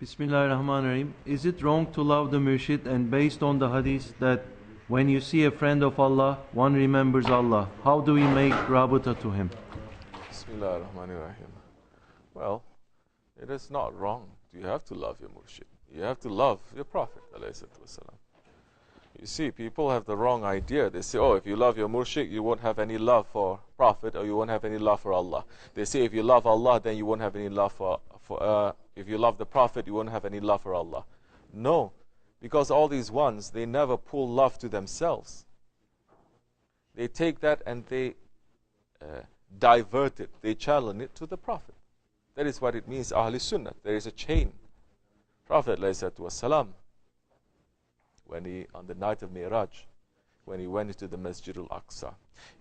Bismillahirrahmanirrahim. Is it wrong to love the murshid, and based on the hadith that when you see a friend of Allah, one remembers Allah? How do we make rabita to him? Bismillahirrahmanirrahim. Well, it is not wrong. You have to love your murshid. You have to love your Prophet. You see, people have the wrong idea. They say, oh, if you love your murshid, you won't have any love for Prophet, or you won't have any love for Allah. They say, if you love Allah, then you won't have any love for if you love the Prophet, you won't have any love for Allah. No, because all these ones, they never pull love to themselves. They take that and they divert it, they channel it to the Prophet. That is what it means, Ahl Sunnah. There is a chain. Prophet ﷺ, when he, on the night of Mi'raj, when he went into the Masjid al-Aqsa,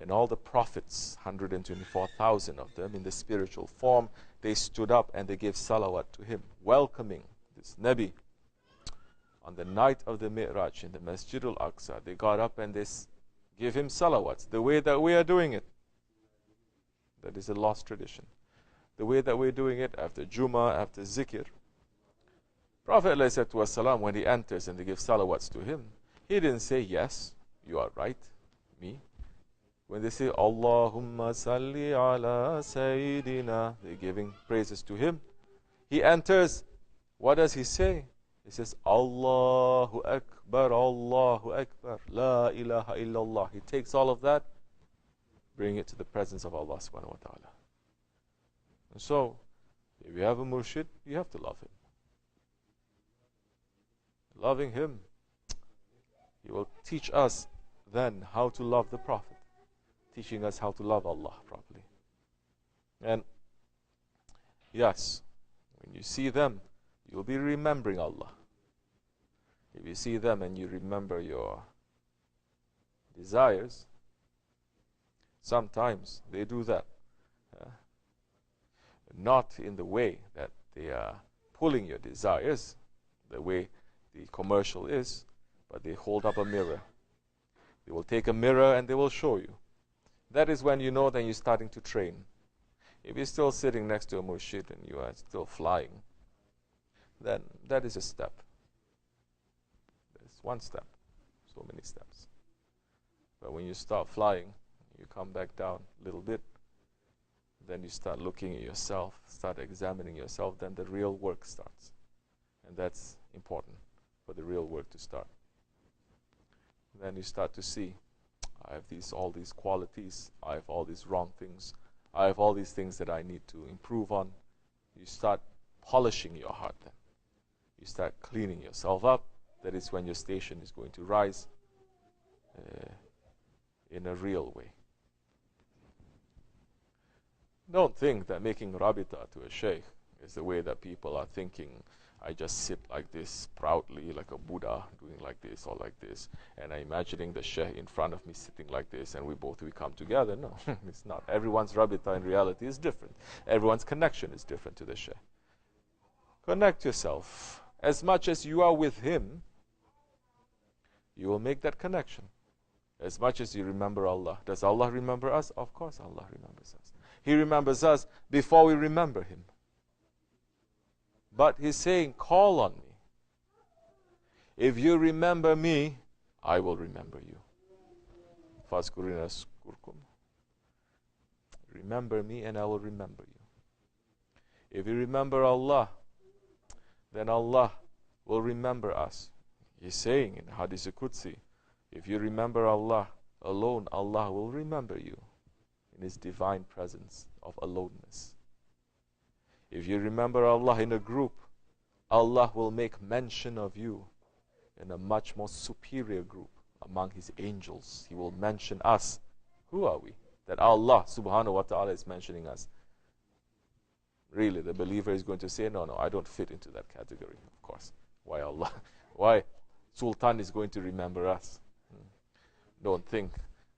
and all the prophets, 124,000 of them in the spiritual form, they stood up and they gave salawat to him, welcoming this Nabi. On the night of the Mi'raj in the Masjid al-Aqsa, they got up and they gave him salawats, the way that we are doing it. That is a lost tradition. The way that we're doing it after Jummah, after Zikr. Prophet ﷺ, when he enters and they give salawats to him, he didn't say, yes, you are right, me. When they say, Allahumma salli ala Sayyidina, they're giving praises to him. He enters, what does he say? He says, Allahu Akbar, La ilaha illallah. He takes all of that, bring it to the presence of Allah subhanahu wa ta'ala. And so, if you have a murshid, you have to love him. Loving him, he will teach us then how to love the Prophet, teaching us how to love Allah properly. And yes, when you see them, you'll be remembering Allah. If you see them and you remember your desires, sometimes they do that. Not in the way that they are pulling your desires, the way the commercial is, but they hold up a mirror. They will take a mirror and they will show you. That is when you know that you're starting to train. If you're still sitting next to a murshid and you are still flying, then that is a step. It's one step, so many steps. But when you start flying, you come back down a little bit, then you start looking at yourself, start examining yourself, then the real work starts. And that's important for the real work to start. Then you start to see, I have all these qualities, I have all these wrong things, I have all these things that I need to improve on. You start polishing your heart then. You start cleaning yourself up. That is when your station is going to rise in a real way. Don't think that making rabita to a sheikh is the way that people are thinking. I just sit like this proudly, like a Buddha, doing like this or like this, and I'm imagining the sheikh in front of me sitting like this, and we come together. No, it's not. Everyone's rabita in reality is different. Everyone's connection is different to the sheikh. Connect yourself. As much as you are with him, you will make that connection. As much as you remember Allah. Does Allah remember us? Of course Allah remembers us. He remembers us before we remember him. But he's saying, call on me. If you remember me, I will remember you. Fazkurina skurkum. Remember me and I will remember you. If you remember Allah, then Allah will remember us. He's saying in Hadith Qudsi, if you remember Allah alone, Allah will remember you in His divine presence of aloneness. If you remember Allah in a group, Allah will make mention of you in a much more superior group among His angels. He will mention us. Who are we? That Allah subhanahu wa ta'ala is mentioning us. Really, the believer is going to say, no, I don't fit into that category, of course. Why Allah? Why Sultan is going to remember us? Don't think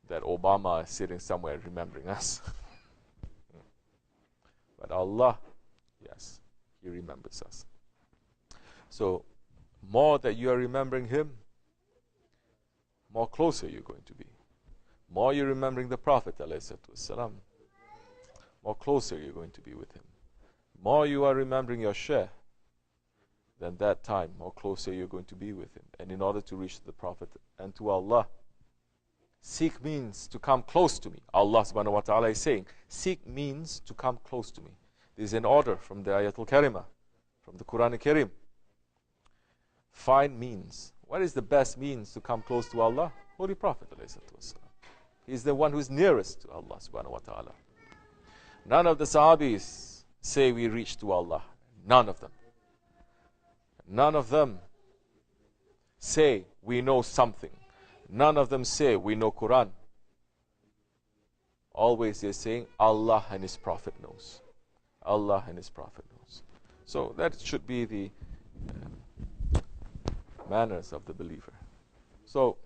that Obama is sitting somewhere remembering us. But Allah, yes, He remembers us. So, more that you are remembering Him, more closer you're going to be. More you're remembering the Prophet ﷺ, more closer you're going to be with him. More you are remembering your Shaykh, then that time more closer you're going to be with him. And in order to reach the Prophet and to Allah, seek means to come close to me. Allah subhanahu wa ta'ala is saying, seek means to come close to me. This is an order from the Ayatul Karimah, from the Quran Karim. Find means. What is the best means to come close to Allah? Holy Prophet ﷺ. He is the one who is nearest to Allah subhanahu wa ta'ala. None of the Sahabis say we reach to Allah. None of them. None of them say we know something. None of them say we know Quran. Always they're saying Allah and His Prophet knows. Allah and His Prophet knows. So that should be the manners of the believer. So,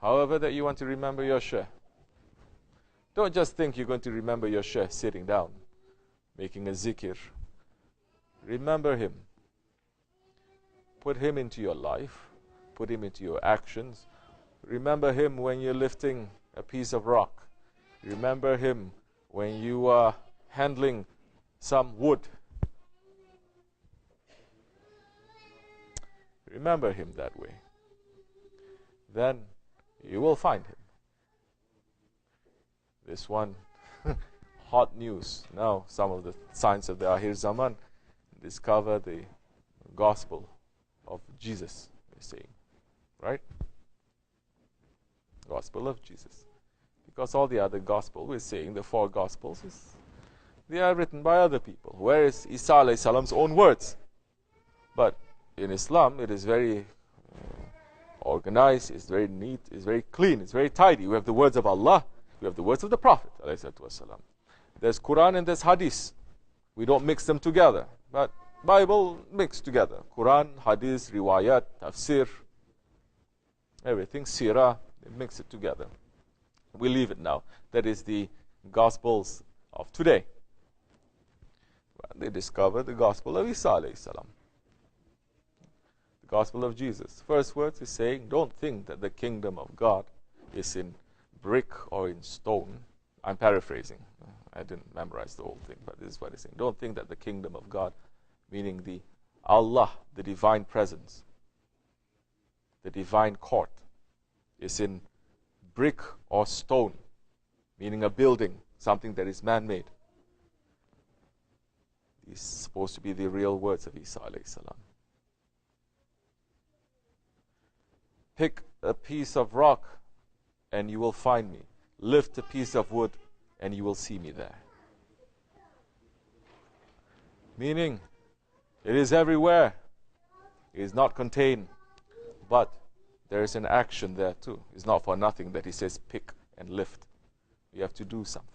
however that you want to remember your Shaykh, don't just think you're going to remember your Shaykh sitting down, making a zikr. Remember him. Put him into your life. Put him into your actions. Remember him when you're lifting a piece of rock. Remember him when you are handling some wood. Remember him that way. Then you will find him. This one, hot news. Now some of the signs of the Akhir Zaman discover the gospel of Jesus, they're saying. Right? Gospel of Jesus. Because all the other gospel, we're saying the four gospels, they are written by other people. Where is Isa alayhi salam's own words? But in Islam, it is very organized, it's very neat, it's very clean, it's very tidy. We have the words of Allah, we have the words of the Prophet ﷺ. There's Quran and there's Hadith. We don't mix them together. But Bible mixed together. Quran, Hadith, Riwayat, Tafsir, everything, Sirah, they mix it together. We leave it now. That is the Gospels of today. They discovered the Gospel of Isa alayhi salam. The Gospel of Jesus. First words is saying, don't think that the kingdom of God is in brick or in stone. I'm paraphrasing. I didn't memorize the whole thing, but this is what it's saying. Don't think that the kingdom of God, meaning the Allah, the divine presence, the divine court, is in brick or stone, meaning a building, something that is man-made. These are supposed to be the real words of Isa alayhi salam. Pick a piece of rock and you will find me. Lift a piece of wood and you will see me there. Meaning, it is everywhere. It is not contained, but there is an action there too. It's not for nothing that he says pick and lift. You have to do something.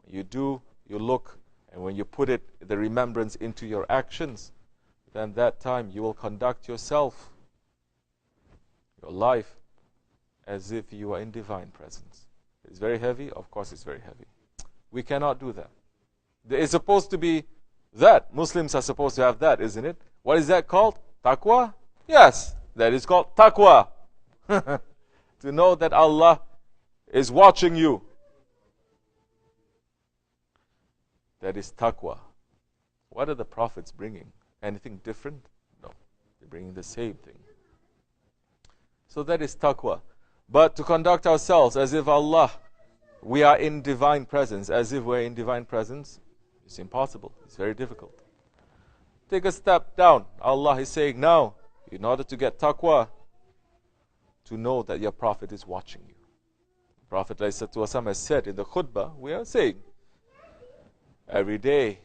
When you do, you look, and when you put it, the remembrance into your actions, then that time you will conduct yourself, your life, as if you are in divine presence. It's very heavy? Of course it's very heavy. We cannot do that. There is supposed to be that. Muslims are supposed to have that, isn't it? What is that called? Taqwa? Yes, that is called taqwa. To know that Allah is watching you. That is taqwa. What are the prophets bringing? Anything different? No. They're bringing the same thing. So that is taqwa. But to conduct ourselves as if Allah, we are in divine presence, as if we're in divine presence, it's impossible. It's very difficult. Take a step down. Allah is saying now, in order to get taqwa, to know that your Prophet is watching you. Prophet ﷺ has said in the khutbah, we are saying, every day,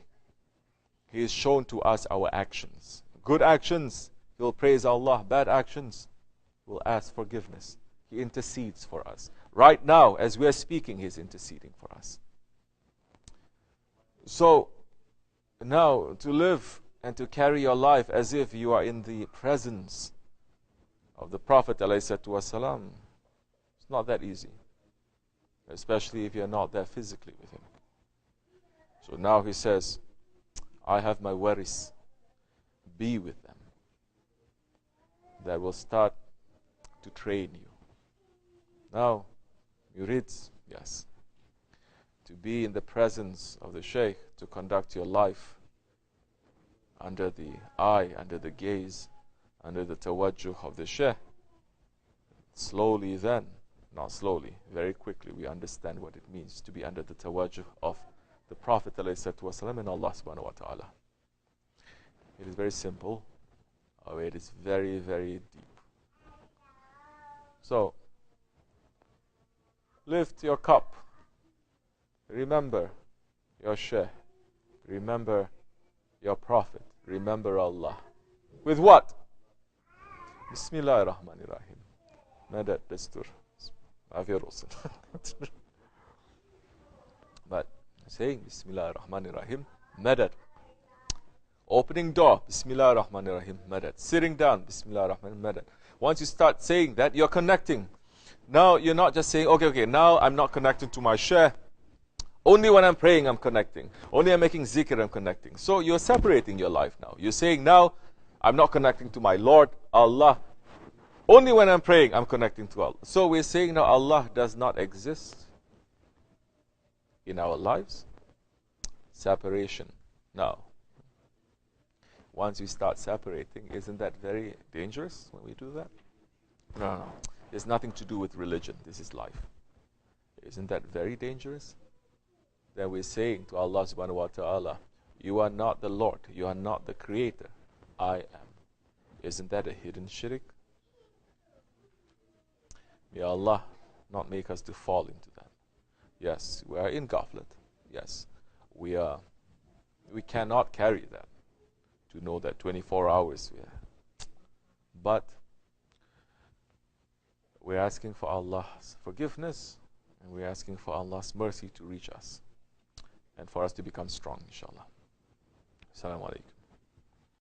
He is shown to us our actions. Good actions, He will praise Allah. Bad actions, He will ask forgiveness. He intercedes for us. Right now, as we are speaking, He is interceding for us. So, now, to live and to carry your life as if you are in the presence of the Prophet ﷺ, it's not that easy. Especially if you're not there physically with him. So now he says, I have my waris. Be with them. That will start to train you. Now, murids, yes. To be in the presence of the Shaykh, to conduct your life under the eye, under the gaze, under the tawajjuh of the Shaykh, slowly then, not slowly, very quickly, we understand what it means to be under the tawajjuh of the Prophet ﷺ and Allah subhanahu wa ta'ala. It is very simple, or it is very, very deep. So, lift your cup. Remember your Shaykh. Remember your Prophet. Remember Allah. With what? Bismillahirrahmanirrahim. Madad Destur. But saying Bismillahirrahmanirrahim, Madad. Opening door, Bismillahirrahmanirrahim, Madad. Sitting down, Bismillahirrahmanirrahim, Madad. Once you start saying that, you're connecting. Now you're not just saying, okay, now I'm not connecting to my Shaykh. Only when I'm praying, I'm connecting. Only I'm making zikr, I'm connecting. So you're separating your life now. You're saying now, I'm not connecting to my Lord, Allah. Only when I'm praying, I'm connecting to Allah. So we're saying now Allah does not exist in our lives. Separation. Now, once we start separating, isn't that very dangerous when we do that? No. There's nothing to do with religion. This is life. Isn't that very dangerous? Then we're saying to Allah subhanahu wa ta'ala, you are not the Lord, you are not the creator, I am. Isn't that a hidden shirk? May Allah not make us to fall into that. Yes, we are in ghaflat. Yes, we cannot carry that, to know that 24 hours we are. But we're asking for Allah's forgiveness, and we're asking for Allah's mercy to reach us, and for us to become strong, inshallah. Assalamu alaikum.